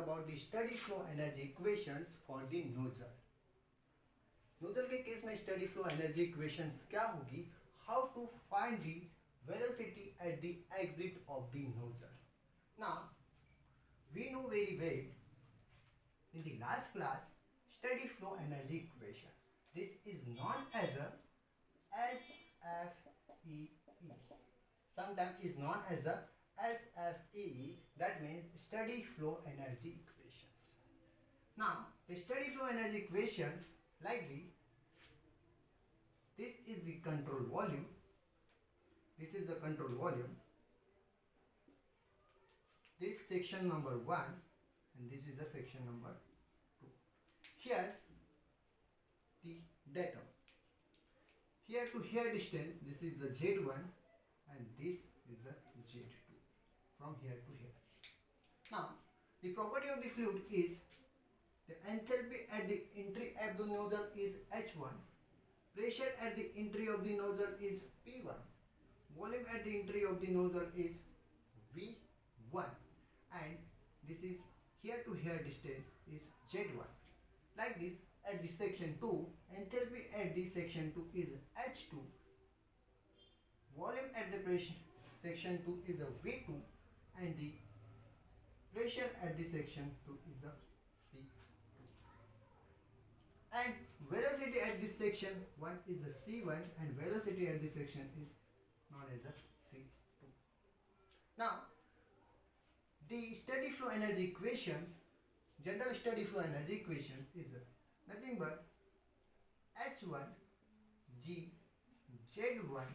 about the steady flow energy equations for the nozzle. Nozzle के case में steady flow energy equations क्या होगी? How to find the velocity at the exit of the nozzle. Now we know very well in the last class steady flow energy equation. This is known as a SFEE. Sometimes is known as a SFEE. That means steady flow energy equations. Now the steady flow energy equations like this is the control volume. This is the control volume. This section number 1 and this is the section number 2. Here the datum. Here to here distance, this is the Z1 and this is the Z2 from here to here. Now the property of the fluid is the enthalpy at the entry of the nozzle is H1, pressure at the entry of the nozzle is P1, volume at the entry of the nozzle is V1, and this is here to here distance is Z1. Like this, at the section 2, enthalpy at the section 2 is H2, volume at the pressure section 2 is a V2, and the pressure at the section 2 is a P2. And velocity at this section 1 is a C1 and velocity at this section is known as a C2. Now, the steady flow energy equations, general steady flow energy equation is nothing but H1 G Z1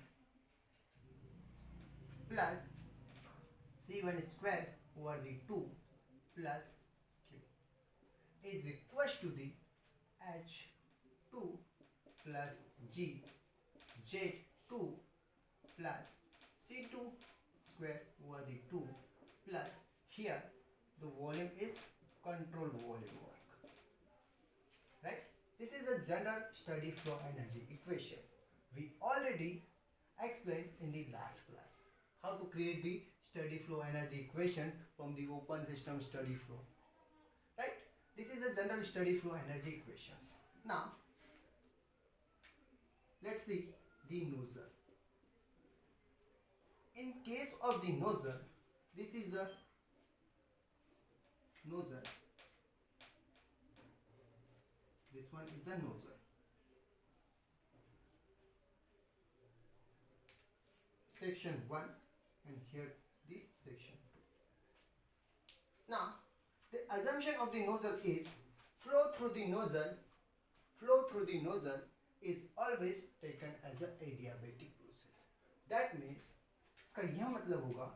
plus C1 square over the 2 plus Q is equals to the H2 plus G Z2 plus C2 square over the 2 plus here the volume is control volume work, right? This is a general steady flow energy equation. We already explained in the last class how to create the steady flow energy equation from the open system steady flow, right? This is a general steady flow energy equations. Now let's see the nozzle. In case of the nozzle, this is the nozzle. This one is the nozzle. Section 1 and here the section 2. Now the assumption of the nozzle is flow through the nozzle is always taken as a adiabatic process. That means इसका यह मतलब होगा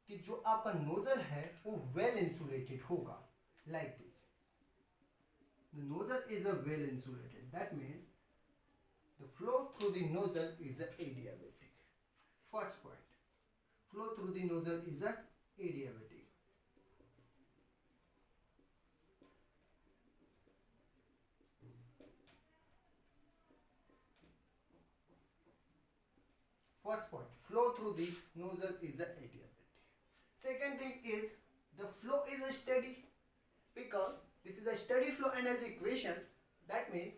कि जो आपका nozzle है वो well insulated होगा. Like this the nozzle is a well insulated. That means the flow through the nozzle is a adiabatic. First point, flow through the nozzle is a adiabatic. First point, flow through the nozzle is a adiabatic. Second thing is the flow is a steady because this is a steady flow energy equations. That means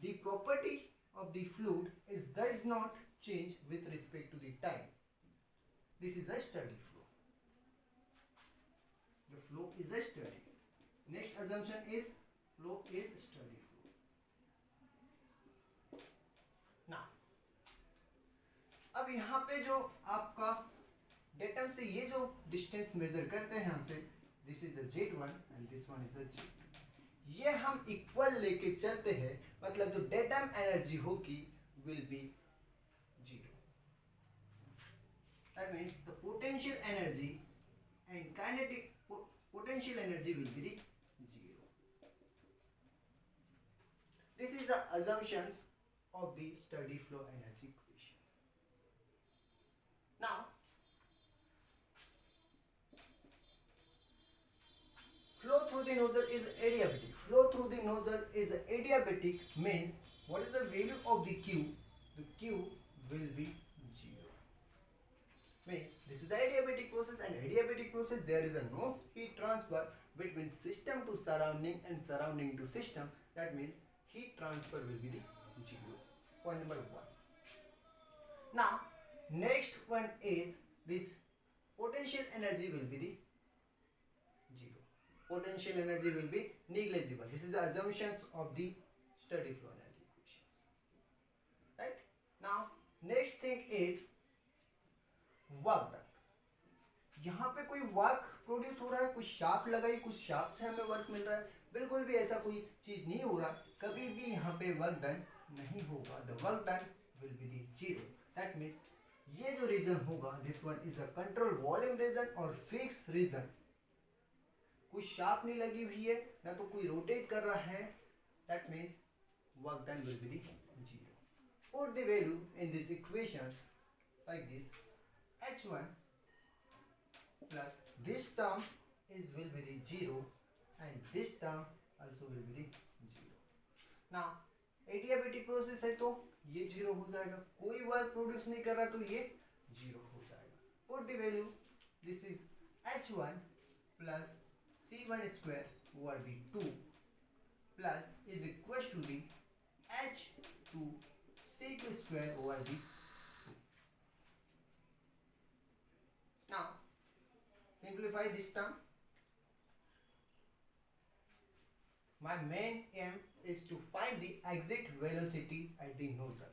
the property of the fluid is does not change with respect to the time. This is a steady flow. The flow is a steady. Next assumption is flow is steady flow. Now अब यहाँ पे जो आपका datum से ये जो distance measure करते हैं हमसे, this is the Z1 and this one is the Z2. ये हम इक्वल लेके चलते हैं, मतलब जो डेटम एनर्जी होगी will be 0. That means the potential energy and kinetic potential energy will be 0. This is the assumptions of the steady flow energy equations. Now flow through the nozzle is adiabatic. Flow through the nozzle is adiabatic means what is the value of the Q? The Q will be 0. Means This is the adiabatic process, and adiabatic process there is a no heat transfer between system to surrounding and surrounding to system. That means heat transfer will be the 0. Point number 1. Now next one is this potential energy will be the 0. Potential energy will be negligible. This is the assumptions of the steady flow energy equations. Right? Now next thing is work done. यहाँ पे कोई work produce हो रहा है, कुछ shaft लगाई, कुछ shaft से हमें वर्क मिल रहा है. बिल्कुल भी ऐसा कोई चीज नहीं हो रहा. कभी भी यहाँ पे वर्क डन नहीं होगा. The work done will be the 0. That means ये जो रीजन होगा, this one is a control volume region और फिक्स रीजन. कोई शाफ्ट नहीं लगी हुई है, ना तो कोई रोटेट कर रहा है. That means work done will be the 0. Put the value in this equation like this. H1 plus this term will be the 0 and this term also will be the 0. Now adiabatic process है तो ये 0 हो जाएगा. कोई work produce नहीं कर रहा तो ये 0 हो जाएगा. Put the value. This is H1 plus C1 square over the 2 plus is equals to the H2 C2 square over the 2. Now simplify this term. My main aim is to find the exit velocity at the nozzle.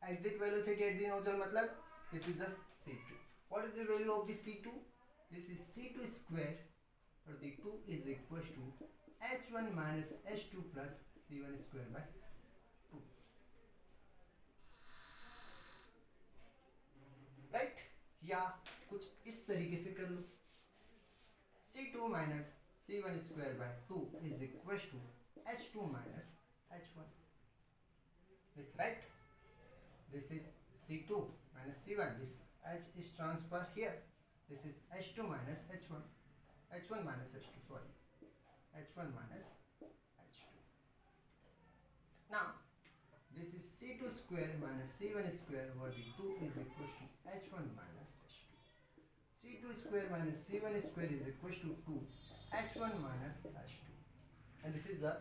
Exit velocity at the nozzle matlab this is a C2. What is the value of the C2? This is C2 square or the 2 is equals to H1 minus H2 plus C1 square by 2. Right? या कुछ इस तरीके से कर लो. C2 minus C1 square by 2 is equals to H2 minus H1. This right? This is C2 minus C1. This H is transfer here. This is H2 minus H1. H1 minus H2. Sorry. H1 minus H2. Now this is C2 square minus C1 square over the 2 is equals to H1 minus H2. C2 square minus C1 square is equals to 2 H1 minus H2. And this is the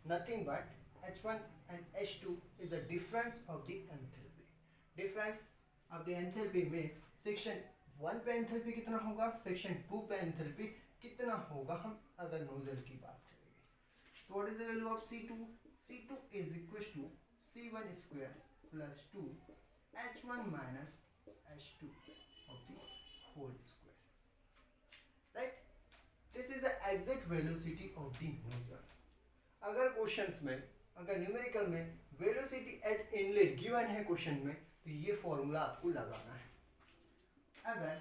nothing but H1 and H2 is the difference of the enthalpy. Difference of the enthalpy means section 1 पे enthalpy कितना होगा, section 2 पे enthalpy कितना होगा हम अगर nozzle की बात करेंगे. So what is the value of C2? C2 is equals to C1 square plus 2 H1 minus H2 of the whole square. Right? This is the exit velocity of the nozzle. अगर questions में, अगर numerical में velocity at inlet given है question में, तो ये formula आपको लगाना है. अगर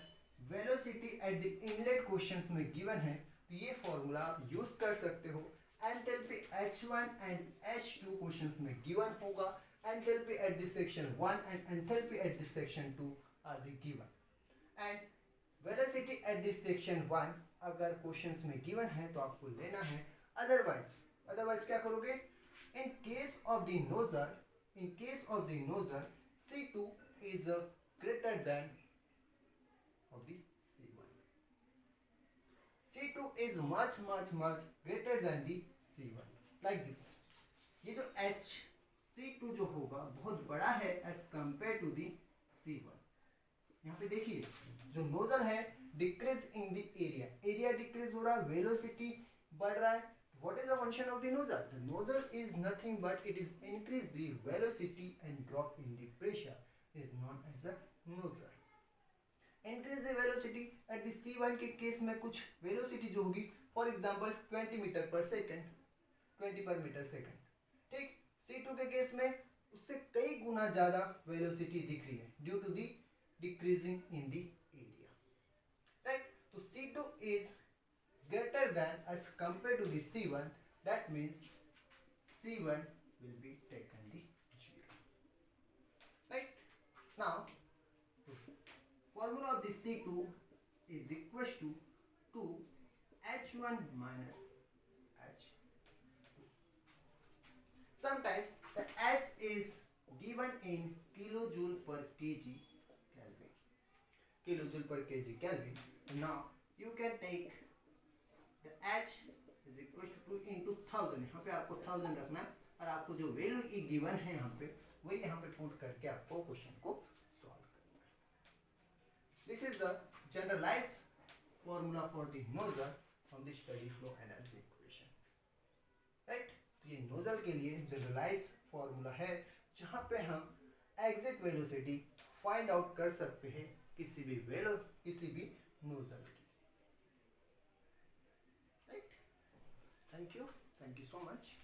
velocity at the inlet questions में गिवन है तो ये फॉर्मूला आप यूज कर सकते हो. Enthalpy H1 and H2 questions में गिवन होगा. Enthalpy at the section 1 and enthalpy at the section 2 are the given. And velocity at the section 1 अगर क्वेश्चंस में गिवन है तो आपको लेना है. अदरवाइज क्या करोगे? In case of the nozzle C2 is greater than of the C1. C2 is much greater than the C1. Like this. ये जो C2 जो होगा बहुत बड़ा है as compared to the C1. यहाँ पे देखिए जो नोजल है decrease in the area decrease हो रहा है, वेलोसिटी बढ़ रहा है. What is the function of the nozzle? The nozzle is nothing but it is increase the velocity and drop in the pressure is known as a nozzle. Increase the velocity at the C1 के case में कुछ velocity जो होगी for example 20 metre पर second, 20 पर metre second. ठीक. C2 के case में उससे कई गुना ज्यादा वेलोसिटी दिख रही है due to the decreasing in the area. Right. तो C2 is greater than as compared to the C1. That means C1 will be taken the 0. Right. Now the formula of the C2 is equals to 2 H1 minus H2. Sometimes the H is given in kilojoule per kg Kelvin. kilojoule per kg Kelvin. Now you can take the H is equals to 2 into 1000. यहाँ पे आपको 1000 रखना है और आपको जो value ई given है यहाँ पे वही यहाँ पे पुट करके आपको क्वेश्चन को सॉल्व करना है. This is the generalized formula for the nozzle from the steady flow energy equation. Right? तो ये नोजल के लिए जनरलाइज फॉर्मूला है जहाँ पे हम एग्जैक्ट वेलोसिटी फाइंड आउट कर सकते हैं किसी भी नोजल की. Right? Thank you so much.